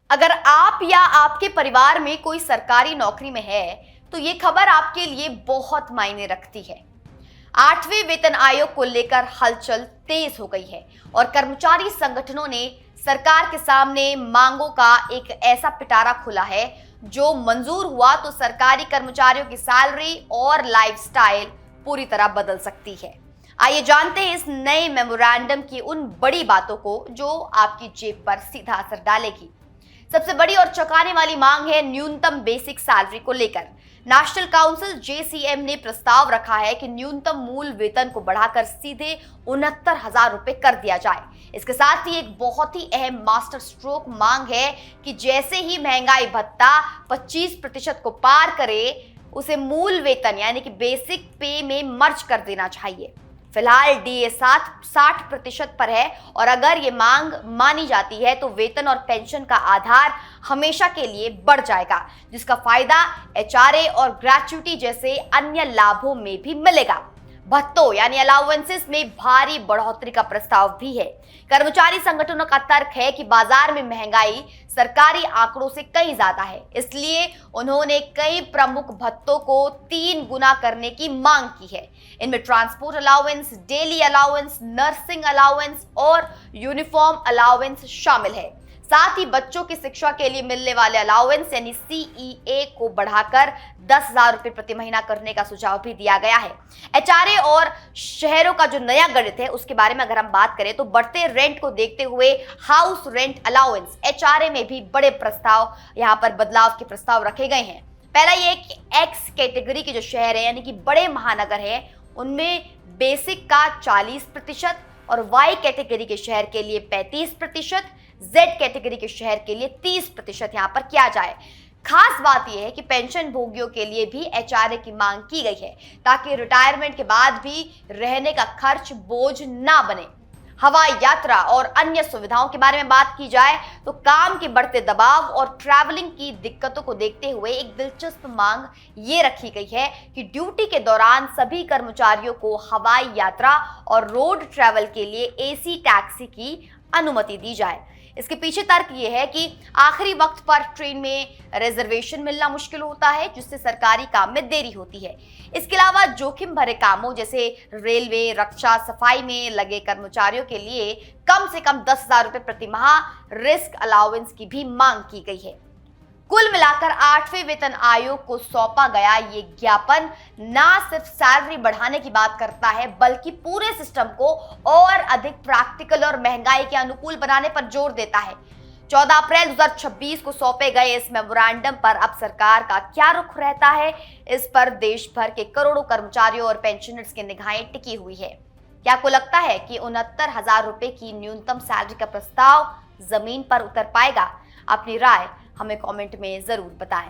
अगर आप या आपके परिवार में कोई सरकारी नौकरी में है तो ये खबर आपके लिए बहुत मायने रखती है। 8वें वेतन आयोग को लेकर हलचल तेज हो गई है और कर्मचारी संगठनों ने सरकार के सामने मांगों का एक ऐसा पिटारा खोला है जो मंजूर हुआ तो सरकारी कर्मचारियों की सैलरी और लाइफस्टाइल पूरी तरह बदल सकती है। आइए जानते हैं इस नए मेमोरेंडम की उन बड़ी बातों को जो आपकी जेब पर सीधा असर डालेगी। सबसे बड़ी और चौंकाने वाली मांग है न्यूनतम बेसिक सैलरी को लेकर। नेशनल काउंसिल जेसीएम ने प्रस्ताव रखा है कि न्यूनतम मूल वेतन को बढ़ाकर सीधे 69,000 रुपए कर दिया जाए। इसके साथ ही एक बहुत ही अहम मास्टर स्ट्रोक मांग है कि जैसे ही महंगाई भत्ता 25% को पार करे उसे मूल वेतन यानी कि बेसिक पे में मर्ज कर देना चाहिए। फिलहाल डीए 60% पर है और अगर ये मांग मानी जाती है तो वेतन और पेंशन का आधार हमेशा के लिए बढ़ जाएगा, जिसका फायदा एचआरए और ग्रेच्युटी जैसे अन्य लाभों में भी मिलेगा। भत्तों यानी अलाउंसेस में भारी बढ़ोतरी का प्रस्ताव भी है। कर्मचारी संगठनों का तर्क है कि बाजार में महंगाई सरकारी आंकड़ों से कहीं ज्यादा है, इसलिए उन्होंने कई प्रमुख भत्तों को 3 गुना करने की मांग की है। इनमें transport allowance, daily allowance, nursing allowance और यूनिफॉर्म अलाउंस शामिल है। साथ ही बच्चों की शिक्षा के लिए मिलने वाले अलाउंस यानी सीईए को बढ़ाकर 10,000 रुपए प्रति महीना करने का सुझाव भी दिया गया है। एचआरए और शहरों का जो नया गणित है उसके बारे में अगर हम बात करें तो बढ़ते रेंट को देखते हुए हाउस रेंट अलाउंस एचआरए में भी बड़े प्रस्ताव, यहाँ पर बदलाव के प्रस्ताव रखे गए हैं। पहला ये कि एक्स कैटेगरी के जो शहर है यानी कि बड़े महानगर है उनमें बेसिक का 40% और वाई कैटेगरी के शहर के लिए 35%, जेड कैटेगरी के शहर के लिए 30% यहां पर किया जाए। खास बात यह है कि पेंशन भोगियों के लिए भी एचआरए की मांग की गई है ताकि रिटायरमेंट के बाद भी रहने का खर्च बोझ ना बने। हवाई यात्रा और अन्य सुविधाओं के बारे में बात की जाए तो काम के बढ़ते दबाव और ट्रैवलिंग की दिक्कतों को देखते हुए एक दिलचस्प मांग ये रखी गई है कि ड्यूटी के दौरान सभी कर्मचारियों को हवाई यात्रा और रोड ट्रैवल के लिए एसी टैक्सी की अनुमति दी जाए। इसके पीछे तर्क ये है कि आखिरी वक्त पर ट्रेन में रिजर्वेशन मिलना मुश्किल होता है, जिससे सरकारी काम में देरी होती है। इसके अलावा जोखिम भरे कामों जैसे रेलवे, रक्षा, सफाई में लगे कर्मचारियों के लिए कम से कम 10,000 रुपए प्रति माह रिस्क अलाउंस की भी मांग की गई है। कुल मिलाकर 8वें वेतन आयोग को सौंपा गया ये ज्ञापन ना सिर्फ सैलरी बढ़ाने की बात करता है बल्कि पूरे सिस्टम को और अधिक प्रैक्टिकल और महंगाई के अनुकूल बनाने पर जोर देता है। 14 अप्रैल 2026 को सौंपे गए इस मेमोरेंडम पर अब सरकार का क्या रुख रहता है, इस पर देश भर के करोड़ों कर्मचारियों और पेंशनर्स की निगाहें टिकी हुई है। क्या आपको लगता है कि 69,000 रुपए की न्यूनतम सैलरी का प्रस्ताव जमीन पर उतर पाएगा? अपनी राय हमें कमेंट में जरूर बताएं।